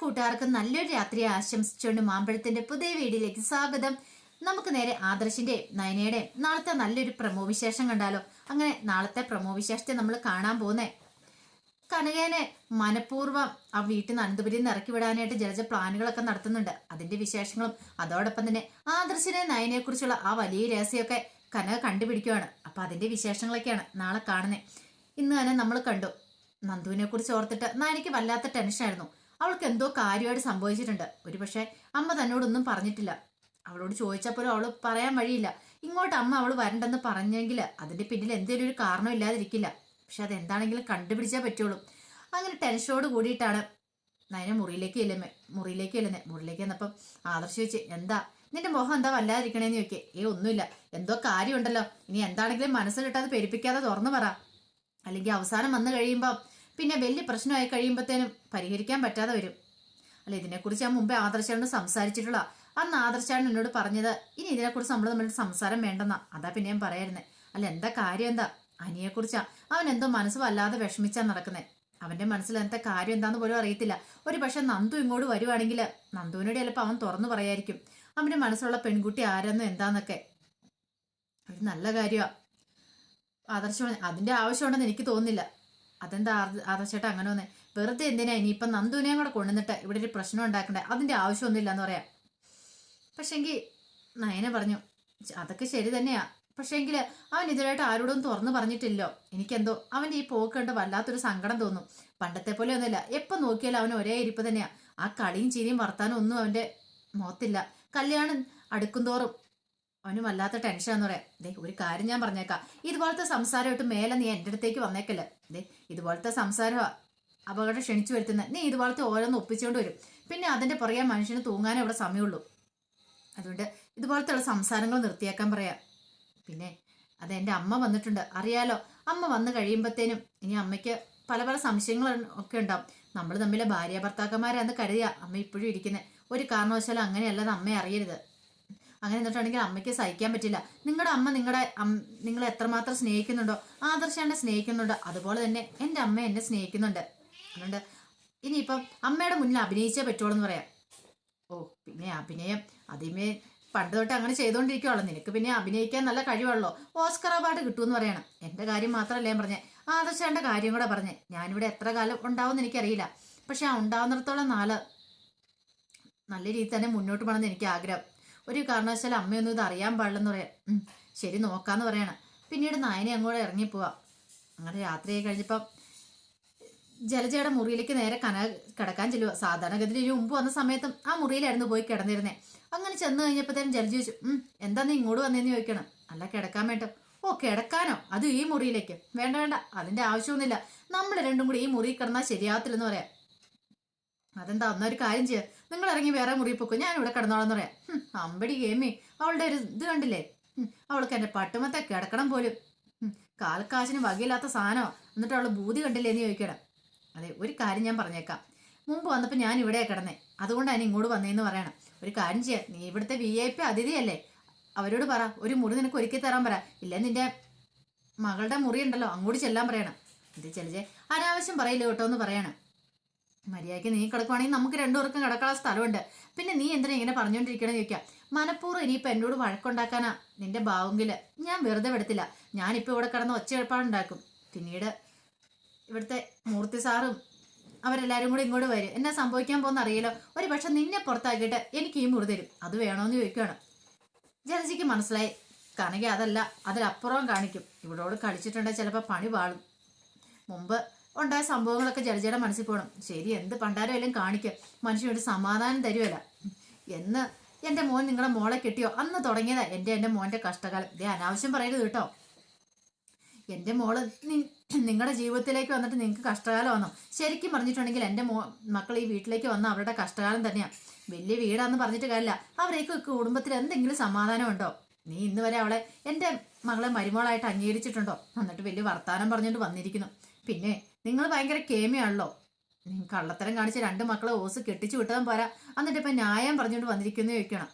കൂട്ടുകാർക്ക് നല്ലൊരു രാത്രി ആശംസിച്ചുകൊണ്ട് മാമ്പഴത്തിന്റെ പുതിയ വീഡിയോയിലേക്ക് സ്വാഗതം. നമുക്ക് നേരെ ആദർശിന്റെ നയനയുടെ നാളത്തെ നല്ലൊരു പ്രമോ വിശേഷം കണ്ടാലോ. അങ്ങനെ നാളത്തെ പ്രമോ വിശേഷത്തെ നമ്മൾ കാണാൻ പോകുന്നേ കനകേനെ മനഃപൂർവ്വം ആ വീട്ടിൽ നിന്ന് അനന്തപുരിയിൽ നിന്ന് ഇറക്കി വിടാനായിട്ട് ജലജ പ്ലാനുകളൊക്കെ നടത്തുന്നുണ്ട്. അതിന്റെ വിശേഷങ്ങളും അതോടൊപ്പം തന്നെ ആദർശിനെ നയനയെ കുറിച്ചുള്ള ആ വലിയ രഹസ്യമൊക്കെ കനക കണ്ടുപിടിക്കുകയാണ്. അപ്പൊ അതിന്റെ വിശേഷങ്ങളൊക്കെയാണ് നാളെ കാണുന്നത്. ഇന്ന് തന്നെ നമ്മൾ കണ്ടു നന്ദുവിനെ കുറിച്ച് ഓർത്തിട്ട് നയനയ്ക്ക് വല്ലാത്ത ടെൻഷനായിരുന്നു. അവൾക്ക് എന്തോ കാര്യമായിട്ട് സംഭവിച്ചിട്ടുണ്ട്. ഒരുപക്ഷെ അമ്മ തന്നോടൊന്നും പറഞ്ഞിട്ടില്ല. അവളോട് ചോദിച്ചപ്പോഴും അവള് പറയാൻ വഴിയില്ല. ഇങ്ങോട്ട് അമ്മ അവള് വരണ്ടെന്ന് പറഞ്ഞെങ്കിൽ അതിന്റെ പിന്നിൽ എന്തെങ്കിലും ഒരു കാരണം ഇല്ലാതിരിക്കില്ല. പക്ഷെ അതെന്താണെങ്കിലും കണ്ടുപിടിച്ചേ പറ്റുള്ളൂ. അങ്ങനെ ടെൻഷനോട് കൂടിയിട്ടാണ് നയന മുറിയിലേക്ക് ചെന്നപ്പം ആദർശ് ചോദിച്ച്, എന്താ നിന്റെ മുഖം എന്താ വല്ലാതിരിക്കണേന്ന് ചോദിക്കേ. ഒന്നുമില്ല, എന്തോ കാര്യമുണ്ടല്ലോ. ഇനി എന്താണെങ്കിലും മനസ്സിലിട്ടത് പെരുപ്പിക്കാതെ തുറന്നു പറ. അല്ലെങ്കിൽ അവസാനം വന്നു കഴിയുമ്പോൾ പിന്നെ വലിയ പ്രശ്നമായി കഴിയുമ്പോഴത്തേനും പരിഹരിക്കാൻ പറ്റാതെ വരും. അല്ല, ഇതിനെക്കുറിച്ച് ഞാൻ മുമ്പേ ആദർശാണ് സംസാരിച്ചിട്ടുള്ള. അന്ന് ആദർശാണ് എന്നോട് പറഞ്ഞത് ഇനി ഇതിനെക്കുറിച്ച് നമ്മൾ തമ്മിൽ സംസാരം വേണ്ടെന്നാ. അതാ പിന്നെ ഞാൻ പറയായിരുന്നേ. അല്ല, എന്താ കാര്യം? എന്താ അനിയെക്കുറിച്ചാ? അവൻ എന്തോ മനസ്സ് വല്ലാതെ വിഷമിച്ചാ നടക്കുന്നേ. അവന്റെ മനസ്സിൽ എന്താ കാര്യം എന്താന്ന് പോലും അറിയത്തില്ല. ഒരു പക്ഷെ നന്ദു ഇങ്ങോട്ട് വരുവാണെങ്കിൽ നന്ദുവിനോട് ചിലപ്പോൾ അവൻ തുറന്നു പറയായിരിക്കും അവന്റെ മനസ്സിലുള്ള പെൺകുട്ടി ആരെന്നും എന്താന്നൊക്കെ. ഒരു നല്ല കാര്യമാ ആദർശം. അതിന്റെ ആവശ്യമുണ്ടെന്ന് എനിക്ക് തോന്നുന്നില്ല. അതെന്താ ആദർശേട്ടാ അങ്ങനെ വന്നേ? വെറുതെ എന്തിനാ ഇനിയിപ്പം നന്ദുവിനെയും കൂടെ കൊണ്ടുവന്നിട്ട് ഇവിടെ ഒരു പ്രശ്നം ഉണ്ടാക്കണ്ടേ? അതിന്റെ ആവശ്യമൊന്നുമില്ല എന്ന് പറയാം. പക്ഷെങ്കിൽ നയന പറഞ്ഞു, അതൊക്കെ ശരി തന്നെയാ. പക്ഷെങ്കിൽ അവൻ ഇതിലായിട്ട് ആരോടും തുറന്നു പറഞ്ഞിട്ടില്ലോ. എനിക്കെന്തോ അവന്റെ ഈ പോക്ക് കണ്ട് വല്ലാത്തൊരു സങ്കടം തോന്നും. പണ്ടത്തെ പോലെ ഒന്നുമില്ല. എപ്പം നോക്കിയാലും അവൻ ഒരേ ഇരിപ്പ് തന്നെയാ. ആ കളിയും ചിരിയും വർത്താനം ഒന്നും അവന്റെ മുഖത്തില്ല. കല്യാണം അടുക്കും തോറും അവന് വല്ലാത്ത ടെൻഷനാന്ന് പറയാം. ഒരു കാര്യം ഞാൻ പറഞ്ഞേക്കാം, ഇതുപോലത്തെ സംസാരമായിട്ട് മേലെ നീ എൻ്റെ അടുത്തേക്ക് വന്നേക്കല്ലേ. ഇതുപോലത്തെ സംസാരമാ അപകടം ക്ഷണിച്ചു വരുത്തുന്നത്. നീ ഇതുപോലത്തെ ഓരോന്ന് ഒപ്പിച്ചുകൊണ്ട് വരും. പിന്നെ അതിന്റെ പുറകെ മനുഷ്യന് തൂങ്ങാനേ ഇവിടെ സമയമുള്ളൂ. അതുകൊണ്ട് ഇതുപോലത്തെ ഉള്ള സംസാരങ്ങൾ നിർത്തിയേക്കാൻ പറയാം. പിന്നെ അതെന്റെ അമ്മ വന്നിട്ടുണ്ട്, അറിയാലോ. അമ്മ വന്നു കഴിയുമ്പോഴത്തേനും ഇനി അമ്മയ്ക്ക് പല പല സംശയങ്ങൾ ഒക്കെ ഉണ്ടാവും. നമ്മൾ തമ്മിലെ ഭാര്യ ഭർത്താക്കന്മാരാന്ന് കരുതിയ അമ്മ ഇപ്പോഴും ഇരിക്കുന്നത്. ഒരു കാരണവശാലും അങ്ങനെയല്ലാതെ അമ്മയെ അറിയരുത്. അങ്ങനെ എന്നിട്ടുണ്ടെങ്കിൽ അമ്മയ്ക്ക് സഹിക്കാൻ പറ്റില്ല. നിങ്ങളുടെ അമ്മ നിങ്ങളെ എത്രമാത്രം സ്നേഹിക്കുന്നുണ്ടോ, ആദർശാനെ സ്നേഹിക്കുന്നുണ്ടോ, അതുപോലെ തന്നെ എൻ്റെ അമ്മ എന്നെ സ്നേഹിക്കുന്നുണ്ട്. അതുകൊണ്ട് ഇനിയിപ്പം അമ്മയുടെ മുന്നിൽ അഭിനയിച്ചേ പറ്റുള്ളൂ എന്ന് പറയാം. പിന്നെ അഭിനയം അതിമേ പണ്ട് തൊട്ട് അങ്ങനെ ചെയ്തുകൊണ്ടിരിക്കുവാണല്ലോ. നിനക്ക് പിന്നെ അഭിനയിക്കാൻ നല്ല കഴിവുള്ളോ, ഓസ്കർ അവാർഡ് കിട്ടുമെന്ന് പറയണം. എൻ്റെ കാര്യം മാത്രമല്ല ഞാൻ പറഞ്ഞേ, ആദർശാന്റെ കാര്യം കൂടെ പറഞ്ഞേ. ഞാനിവിടെ എത്ര കാലം ഉണ്ടാവുമെന്ന് എനിക്കറിയില്ല. പക്ഷെ ആ ഉണ്ടാവുന്നിടത്തോളം നല്ല രീതിയിൽ തന്നെ മുന്നോട്ട് പോകണമെന്ന് എനിക്ക് ആഗ്രഹം. ഒരു കാരണവശാലും അമ്മയൊന്നും ഇത് അറിയാൻ പാടില്ലെന്ന് പറയാം. ശരി, നോക്കാന്ന് പറയണം. പിന്നീട് നയനെ അങ്ങോട്ട് ഇറങ്ങിപ്പോവാ. അങ്ങനെ രാത്രിയായി കഴിഞ്ഞപ്പം ജലജയുടെ മുറിയിലേക്ക് നേരെ കിടക്കാൻ ചെല്ലുക. സാധാരണഗതിയിൽ ഇനി മുമ്പ് വന്ന സമയത്തും ആ മുറിയിലായിരുന്നു പോയി കിടന്നിരുന്നേ. അങ്ങനെ ചെന്ന് കഴിഞ്ഞപ്പോഴത്തേനും ജലജ ചോദിച്ചു, എന്താ നീ ഇങ്ങോട്ട് വന്നേന്ന് ചോദിക്കണം. അല്ല, കിടക്കാൻ വേണ്ടോ? കിടക്കാനോ? അത് ഈ മുറിയിലേക്ക്? വേണ്ട, അതിന്റെ ആവശ്യമൊന്നുമില്ല. നമ്മൾ രണ്ടും കൂടി ഈ മുറിയിൽ കിടന്നാൽ ശരിയാവത്തില്ലെന്ന് പറയാം. അതെന്താ, ഒന്നൊരു കാര്യം ചെയ്യുക, നിങ്ങൾ ഇറങ്ങി വേറെ മുറി പൊക്കും, ഞാൻ ഇവിടെ കിടന്നോളാന്ന് പറയാം. അമ്പടി ഗെയിമേ, അവളുടെ ഒരു ഇത് കണ്ടില്ലേ? അവൾക്ക് എന്റെ പട്ടുമത്തെ കിടക്കണം പോലും. കാൽക്കാശിന് വകയില്ലാത്ത സാധനമോ. എന്നിട്ട് അവള് ബൂതി കണ്ടില്ലേ എന്ന് ചോദിക്കണം. അതെ, ഒരു കാര്യം ഞാൻ പറഞ്ഞേക്കാം. മുമ്പ് വന്നപ്പോൾ ഞാൻ ഇവിടെ കിടന്നേ, അതുകൊണ്ടാണ് ഇങ്ങോട്ട് വന്നേന്ന് പറയണം. ഒരു കാര്യം ചെയ്യാം, നീ ഇവിടുത്തെ VIP അതിഥിയല്ലേ, അവരോട് പറ ഒരു മുറി നിനക്ക് ഒരുക്കി തരാൻ പറ. ഇല്ല നിന്റെ മകളുടെ മുറി ഉണ്ടല്ലോ, അങ്ങോട്ട് ചെല്ലാൻ പറയണം. ഇത് ചെലജെ അനാവശ്യം പറയില്ല കേട്ടോ എന്ന് പറയണം. മര്യാദയ്ക്ക് നീ കിടക്കുവാണെങ്കിൽ നമുക്ക് രണ്ടുപേർക്കും കിടക്കാനുള്ള സ്ഥലമുണ്ട്. പിന്നെ നീ എന്തിനാ ഇങ്ങനെ പറഞ്ഞുകൊണ്ടിരിക്കണമെന്ന് ചോദിക്കാം. മനഃപൂർവ്വം ഇനിയിപ്പോൾ എന്നോട് വഴക്കുണ്ടാക്കാനാ നിന്റെ ഭാവെങ്കിൽ ഞാൻ വെറുതെ വിടത്തില്ല. ഞാനിപ്പോൾ ഇവിടെ കിടന്ന് ഒച്ചയെടുപ്പാടുണ്ടാക്കും. പിന്നീട് ഇവിടുത്തെ മൂർത്തി സാറും അവരെല്ലാരും കൂടി ഇങ്ങോട്ട് വരും. എന്നാ സംഭവിക്കാൻ പോകുന്ന അറിയില്ലോ. ഒരു പക്ഷെ നിന്നെ പുറത്താക്കിയിട്ട് എനിക്ക് ഈ മുറി തരും. അത് വേണോന്ന് ചോദിക്കുകയാണ്. ജലജിക്ക് മനസ്സിലായി, കനക അതല്ല അതിലപ്പുറം കാണിക്കും. ഇവിടോട് കളിച്ചിട്ടുണ്ടെങ്കിൽ ചിലപ്പോൾ പണി പാളും. മുമ്പ് ഉണ്ടായ സംഭവങ്ങളൊക്കെ ജലജയുടെ മനസ്സിൽ പോകണം. ശരി, എന്ത് പണ്ടാരം എല്ലാം കാണിക്കും, മനുഷ്യനൊരു സമാധാനം തരുമല്ല. എന്ന് എൻ്റെ മോൻ നിങ്ങളുടെ മോളെ കെട്ടിയോ അന്ന് തുടങ്ങിയതാ എൻ്റെ മോൻ്റെ കഷ്ടകാലം. ഇതേ അനാവശ്യം പറയരുത് കേട്ടോ. എൻ്റെ മോള് നിങ്ങളുടെ ജീവിതത്തിലേക്ക് വന്നിട്ട് നിങ്ങൾക്ക് കഷ്ടകാലം വന്നോ? ശരിക്കും പറഞ്ഞിട്ടുണ്ടെങ്കിൽ എൻ്റെ മക്കൾ ഈ വീട്ടിലേക്ക് വന്ന അവരുടെ കഷ്ടകാലം തന്നെയാണ്. വലിയ വീടാന്ന് പറഞ്ഞിട്ട് കാര്യമില്ല. അവരേക്ക് കുടുംബത്തിൽ എന്തെങ്കിലും സമാധാനം ഉണ്ടോ? നീ ഇന്ന് വരെ അവളെ എൻ്റെ മകളെ മരുമോളായിട്ട് അംഗീകരിച്ചിട്ടുണ്ടോ? എന്നിട്ട് വലിയ വർത്താനം പറഞ്ഞിട്ട് വന്നിരിക്കുന്നു. പിന്നെ നിങ്ങൾ ഭയങ്കര കേമയാണല്ലോ. കള്ളത്തരം കാണിച്ച് 2 മക്കളെ ഓസ് കെട്ടിച്ചു വിട്ടതും പോരാ, എന്നിട്ട് ഇപ്പം ന്യായം പറഞ്ഞുകൊണ്ട് വന്നിരിക്കുന്നു ചോദിക്കണം.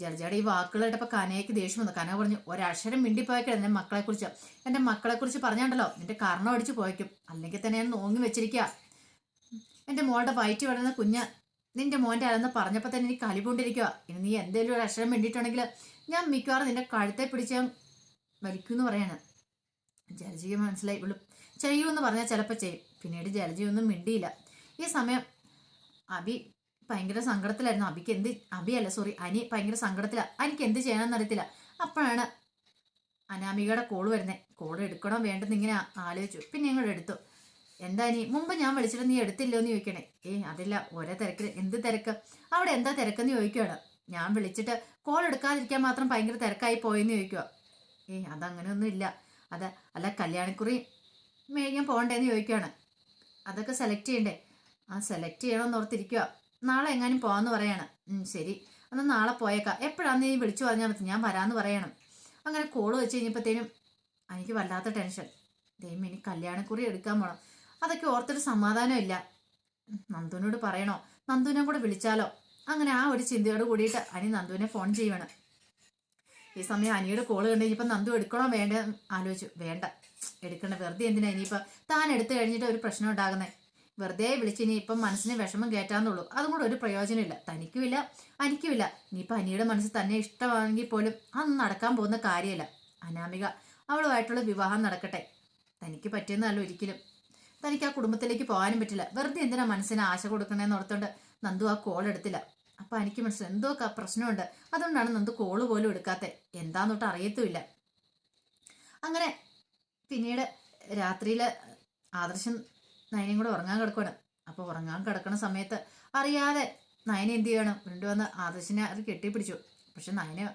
ജലജയുടെ ഈ വാക്കുകൾ കേട്ടപ്പോൾ കനയ്ക്ക് ദേഷ്യം വന്നു. കന പറഞ്ഞു, ഒരക്ഷരം മിണ്ടിപ്പോയക്കണം എൻ്റെ മക്കളെക്കുറിച്ച് പറഞ്ഞാണ്ടല്ലോ നിന്റെ കർണം അടിച്ചു പോയക്കും. അല്ലെങ്കിൽ തന്നെ ഞാൻ നോങ്ങി വെച്ചിരിക്കുക. എൻ്റെ മോളുടെ വയറ്റി വളർന്ന കുഞ്ഞ് നിന്റെ മോൻ്റെ ആരെന്ന് പറഞ്ഞപ്പോൾ തന്നെ എനിക്ക് കലിപൊണ്ടിരിക്കുക. ഇനി നീ എന്തെങ്കിലും ഒരു അക്ഷരം വേണ്ടിയിട്ടുണ്ടെങ്കിൽ ഞാൻ മിക്കവാറും നിന്റെ കഴുത്തെ പിടിച്ച് ഞാൻ വലിക്കൂന്ന് പറയാണ്. ജലജയ്ക്ക് മനസ്സിലായി. ഇവള് ചെയ്യുമെന്ന് പറഞ്ഞാൽ ചിലപ്പോൾ ചെയ്യും. പിന്നീട് ജലജയൊന്നും മിണ്ടിയില്ല. ഈ സമയം അബി ഭയങ്കര സങ്കടത്തിലായിരുന്നു. അനി ഭയങ്കര സങ്കടത്തിലാണ്. എനിക്ക് എന്ത് ചെയ്യണമെന്ന് അറിയത്തില്ല. അപ്പോഴാണ് അനാമികയുടെ കോള് വരുന്നത്. കോള് എടുക്കണോ വേണ്ടെന്ന് ഇങ്ങനെ ആലോചിച്ചു. പിന്നെ ഞങ്ങൾ എടുത്തു. എന്താ നീ മുമ്പ് ഞാൻ വിളിച്ചിട്ട് നീ എടുത്തില്ലോ എന്ന് ചോദിക്കണേ. അതില്ല, ഓരോ തിരക്കിൽ. എന്ത് തിരക്ക്? അവിടെ എന്താ തിരക്കെന്ന് ചോദിക്കുകയാണ്. ഞാൻ വിളിച്ചിട്ട് കോൾ എടുക്കാതിരിക്കാൻ മാത്രം ഭയങ്കര തിരക്കായി പോയെന്ന് ചോദിക്കുക. അതങ്ങനെയൊന്നും ഇല്ല. അല്ല കല്യാണിക്കുറി മേടിക്കാൻ പോകണ്ടേന്ന് ചോദിക്കുകയാണ്. അതൊക്കെ സെലക്ട് ചെയ്യണ്ടേ? സെലക്ട് ചെയ്യണമെന്ന് ഓർത്തിരിക്കുക. നാളെ എങ്ങാനും പോകാമെന്ന് പറയാണ്. ശരി, എന്നാൽ നാളെ പോയേക്കാം. എപ്പോഴാന്ന് നീ വിളിച്ചു പറഞ്ഞാൽ മതി, ഞാൻ വരാമെന്ന് പറയണം. അങ്ങനെ കോള് വെച്ച് കഴിഞ്ഞപ്പോഴത്തേനും എനിക്ക് വല്ലാത്ത ടെൻഷൻ. ദൈവം ഇനി കല്യാണക്കുറി എടുക്കാൻ പോകണം. അതൊക്കെ ഓർത്തൊരു സമാധാനമില്ല. നന്ദുവിനോട് പറയണോ, നന്ദുവിനെ കൂടെ വിളിച്ചാലോ? അങ്ങനെ ആ ഒരു ചിന്തയോട് കൂടിയിട്ട് അനി നന്ദുവിനെ ഫോൺ ചെയ്യുവാണ്. ഈ സമയം അനിയുടെ കോള് കണ്ടു കഴിഞ്ഞപ്പോൾ നന്ദു എടുക്കണോ വേണ്ട ആലോചിച്ചു. വേണ്ട, എടുക്കണ്ട. വെറുതെ എന്തിനാ ഇനിയിപ്പോൾ താൻ എടുത്തു കഴിഞ്ഞിട്ട് ഒരു പ്രശ്നം ഉണ്ടാകുന്നേ? വെറുതെ വിളിച്ച് ഇനി ഇപ്പം മനസ്സിന് വിഷമം കയറ്റാന്നുള്ളൂ. അതും കൂടെ ഒരു പ്രയോജനമില്ല. തനിക്കുമില്ല എനിക്കുമില്ല. ഇനിയിപ്പോൾ അനിയുടെ മനസ്സ് തന്നെ ഇഷ്ടമാണെങ്കിൽ പോലും അതൊന്നും നടക്കാൻ പോകുന്ന കാര്യമില്ല. അനാമിക അവളുമായിട്ടുള്ള വിവാഹം നടക്കട്ടെ. തനിക്ക് പറ്റിയെന്നല്ല ഒരിക്കലും. തനിക്ക് ആ കുടുംബത്തിലേക്ക് പോകാനും പറ്റില്ല. വെറുതെ എന്തിനാ മനസ്സിന് ആശ കൊടുക്കണേന്ന് ഓർത്തോണ്ട് നന്ദു ആ കോൾ എടുത്തില്ല. അപ്പം എനിക്ക് മനസ്സിലായി എന്തോ പ്രശ്നമുണ്ട്. അതുകൊണ്ടാണ് നന്ദു കോള് പോലും എടുക്കാത്തത്. എന്താന്നൊട്ട് അറിയത്തുമില്ല. അങ്ങനെ പിന്നീട് രാത്രിയിൽ ആദർശം നയനയും കൂടെ ഉറങ്ങാൻ കിടക്കുകയാണ്. അപ്പോൾ ഉറങ്ങാൻ കിടക്കുന്ന സമയത്ത് അറിയാതെ നയന എന്ത് ചെയ്യണം, കൊണ്ടുവന്ന് ആദർശിനെ അത് കെട്ടിപ്പിടിച്ചു. പക്ഷെ നയന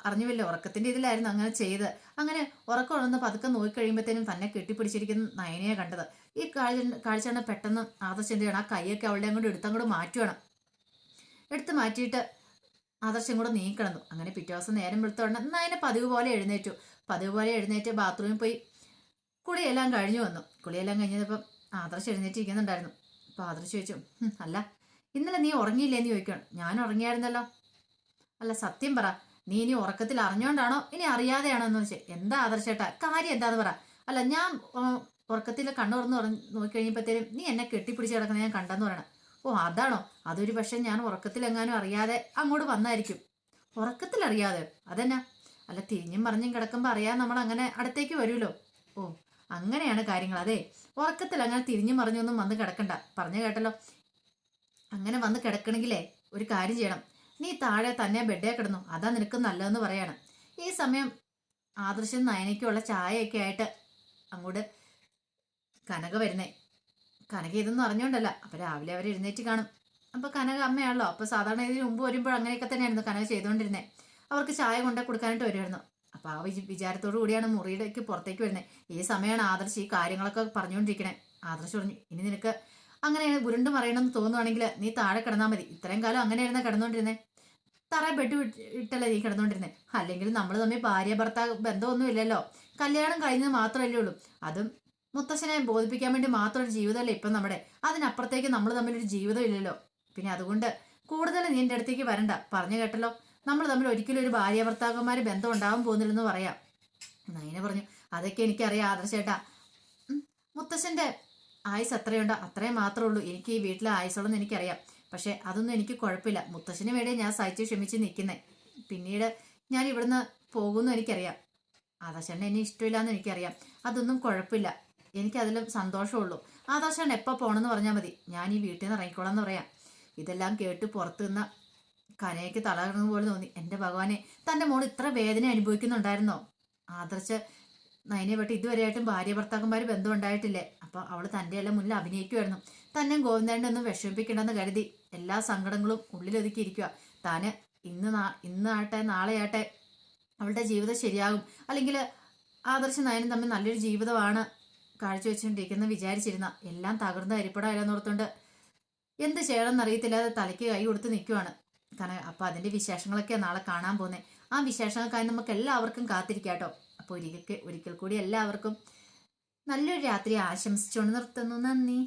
അറിഞ്ഞുമില്ല, ഉറക്കത്തിൻ്റെ ഇതിലായിരുന്നു അങ്ങനെ ചെയ്ത്. അങ്ങനെ ഉറക്കം ഉണർന്ന് പതുക്കെ നോക്കിക്കഴിയുമ്പോഴത്തേനും തന്നെ കെട്ടിപ്പിടിച്ചിരിക്കുന്ന നയനയെ കണ്ടത്. ഈ കാഴ്ചയാണ് പെട്ടെന്ന് ആദർശം എന്ത് ചെയ്യണം, ആ കൈയൊക്കെ അവളുടെ അങ്ങോട്ട് എടുത്തങ്ങോട്ട് മാറ്റുകയാണ്. എടുത്ത് മാറ്റിയിട്ട് ആദർശം കൂടെ നീക്കിടന്നു. അങ്ങനെ പിറ്റേ ദിവസം നേരം വെളുത്തോണ്ട് നയന പതിവ് പോലെ എഴുന്നേറ്റ് ബാത്റൂമിൽ പോയി കുളിയെല്ലാം കഴിഞ്ഞു വന്നു. കുളിയെല്ലാം കഴിഞ്ഞപ്പം ആദർശം എഴുന്നേറ്റിരിക്കുന്നുണ്ടായിരുന്നു. അപ്പോൾ ആദർശം ചോദിച്ചു, അല്ല ഇന്നലെ നീ ഉറങ്ങിയില്ലേന്ന് ചോദിക്കണം. ഞാൻ ഉറങ്ങിയായിരുന്നല്ലോ. അല്ല സത്യം പറ, നീ ഇനി ഉറക്കത്തിൽ അറിഞ്ഞോണ്ടാണോ ഇനി അറിയാതെയാണോ എന്ന് വെച്ചാൽ എന്താ ആദർശേട്ടാ കാര്യം എന്താന്ന് പറ. അല്ല ഞാൻ ഉറക്കത്തിൽ കണ്ണുറന്ന് നോക്കിക്കഴിഞ്ഞപ്പോഴത്തേനും നീ എന്നെ കെട്ടിപ്പിടിച്ച് കിടക്കുന്ന ഞാൻ കണ്ടെന്ന് പറയണം. അതാണോ? അതൊരു പക്ഷെ ഞാൻ ഉറക്കത്തിലെങ്ങാനും അറിയാതെ അങ്ങോട്ട് വന്നായിരിക്കും. ഉറക്കത്തിൽ അറിയാതെ? അതെന്നാ? അല്ല തിരിഞ്ഞും പറഞ്ഞും കിടക്കുമ്പോൾ അറിയാതെ നമ്മൾ അങ്ങനെ അടുത്തേക്ക് വരുമല്ലോ. അങ്ങനെയാണ് കാര്യങ്ങൾ. അതെ, ഉറക്കത്തിൽ അങ്ങനെ തിരിഞ്ഞും പറഞ്ഞൊന്നും വന്ന് കിടക്കണ്ട. പറഞ്ഞു കേട്ടല്ലോ. അങ്ങനെ വന്ന് കിടക്കണമെങ്കിലേ ഒരു കാര്യം ചെയ്യണം. നീ താഴെ തന്നെ ബെഡേ കിടന്നു, അതാ നിനക്ക് നല്ലതെന്ന് പറയാണ്. ഈ സമയം ആദർശം നയനയ്ക്കുള്ള ചായയൊക്കെ ആയിട്ട് അങ്ങോട്ട് കനക വരുന്നേ. കനക ഇതൊന്നും അറിഞ്ഞോണ്ടല്ല. അപ്പൊ രാവിലെ അവർ എഴുന്നേറ്റ് കാണും. അപ്പൊ കനക അമ്മയാണല്ലോ. അപ്പൊ സാധാരണ ഇതിന് മുമ്പ് വരുമ്പോൾ അങ്ങനെയൊക്കെ തന്നെയായിരുന്നു കനക ചെയ്തുകൊണ്ടിരുന്നത്. അവർക്ക് ചായ കൊണ്ടു കൊടുക്കാനായിട്ട് വരുമായിരുന്നു. അപ്പൊ ആ വിചാരത്തോടു കൂടിയാണ് മുറിയിലേക്ക് പുറത്തേക്ക് വരുന്നത്. ഈ സമയമാണ് ആദർശ് ഈ കാര്യങ്ങളൊക്കെ പറഞ്ഞുകൊണ്ടിരിക്കണേ. ആദർശ് പറഞ്ഞു, ഇനി നിനക്ക് അങ്ങനെ ഉരുണ്ട് മറിയണമെന്ന് തോന്നുവാണെങ്കിൽ നീ താഴെ കിടന്നാൽ മതി. ഇത്രയും കാലം അങ്ങനെയായിരുന്ന കിടന്നുകൊണ്ടിരുന്നേ. തറ ബെഡ് ഇട്ടല്ലേ നീ കിടന്നുകൊണ്ടിരുന്നേ. അല്ലെങ്കിൽ നമ്മൾ തമ്മിൽ ഭാര്യ ഭർത്താവ് ബന്ധമൊന്നും ഇല്ലല്ലോ. കല്യാണം കഴിഞ്ഞത് മാത്രമല്ലേ ഉള്ളൂ. അതും മുത്തശ്ശനെ ബോധിപ്പിക്കാൻ വേണ്ടി മാത്രം ഒരു ജീവിതമല്ലേ ഇപ്പം നമ്മുടെ. അതിനപ്പുറത്തേക്ക് നമ്മൾ തമ്മിലൊരു ജീവിതം ഇല്ലല്ലോ. പിന്നെ അതുകൊണ്ട് കൂടുതൽ നീ എൻ്റെ അടുത്തേക്ക് വരണ്ട. പറഞ്ഞു കേട്ടല്ലോ, നമ്മൾ തമ്മിൽ ഒരിക്കലും ഒരു ഭാര്യ ഭർത്താക്കന്മാർ ബന്ധം ഉണ്ടാവാൻ പോകുന്നില്ലെന്ന് പറയാം. നയന പറഞ്ഞു, അതൊക്കെ എനിക്കറിയാം ആദർശേട്ടാ. മുത്തശ്ശൻ്റെ ആയുസ് എത്രയുണ്ടോ അത്രയും മാത്രമേ ഉള്ളൂ. എനിക്ക് ഈ വീട്ടിലെ ആയുസുള്ളെന്ന് എനിക്കറിയാം. പക്ഷെ അതൊന്നും എനിക്ക് കുഴപ്പമില്ല. മുത്തശ്ശന് വേണ്ടി ഞാൻ സഹിച്ച് ക്ഷമിച്ച് നിൽക്കുന്നേ. പിന്നീട് ഞാൻ ഇവിടുന്ന് പോകുമെന്ന് എനിക്കറിയാം. ആദർശനെ എന്നെ ഇഷ്ടമില്ലാന്ന് എനിക്കറിയാം. അതൊന്നും കുഴപ്പമില്ല. എനിക്കതിലും സന്തോഷമുള്ളൂ. ആദർശൻ എപ്പോൾ പോകണമെന്ന് പറഞ്ഞാൽ മതി, ഞാൻ ഈ വീട്ടിൽ നിന്ന് ഇറങ്ങിക്കോളാം എന്ന് പറയാം. ഇതെല്ലാം കേട്ട് പുറത്തു നിന്ന് കനയ്ക്ക് തളർന്ന പോലെ തോന്നി. എൻ്റെ ഭഗവാനെ, തൻ്റെ മോൾ ഇത്ര വേദന അനുഭവിക്കുന്നുണ്ടായിരുന്നോ? ആദർശ് നയനെ പറ്റി ഇതുവരെയായിട്ടും ഭാര്യ ഭർത്താക്കന്മാർ ബന്ധം ഉണ്ടായിട്ടില്ലേ? അപ്പൊ അവൾ തൻ്റെ എല്ലാം മുന്നിൽ അഭിനയിക്കുമായിരുന്നു. തന്നെ ഗോവിന്ദനെ ഒന്നും വിഷമിപ്പിക്കണമെന്ന് കരുതി എല്ലാ സങ്കടങ്ങളും ഉള്ളിലൊതുക്കിയിരിക്കുക. താന് ഇന്നാട്ടെ നാളെയാട്ടെ അവളുടെ ജീവിതം ശരിയാകും, അല്ലെങ്കിൽ ആദർശ് നയനും തമ്മിൽ നല്ലൊരു ജീവിതമാണ് കാഴ്ചവെച്ചുകൊണ്ടിരിക്കുന്ന വിചാരിച്ചിരുന്ന എല്ലാം തകർന്ന് അരിപ്പടായാലെന്ന് ഓർത്തുകൊണ്ട് എന്ത് ചെയ്യണമെന്ന് അറിയത്തില്ലാതെ തലയ്ക്ക് കൈ കൊടുത്ത് നിൽക്കുവാണ്. കാരണം അപ്പം അതിൻ്റെ വിശേഷങ്ങളൊക്കെയാണ് നാളെ കാണാൻ പോകുന്നത്. ആ വിശേഷങ്ങൾക്കായി നമുക്ക് എല്ലാവർക്കും കാത്തിരിക്കാട്ടോ. അപ്പോൾ ഒരിക്കൽ കൂടി എല്ലാവർക്കും നല്ലൊരു രാത്രി ആശംസിച്ചുകൊണ്ട് നിർത്തുന്നു. നന്ദി.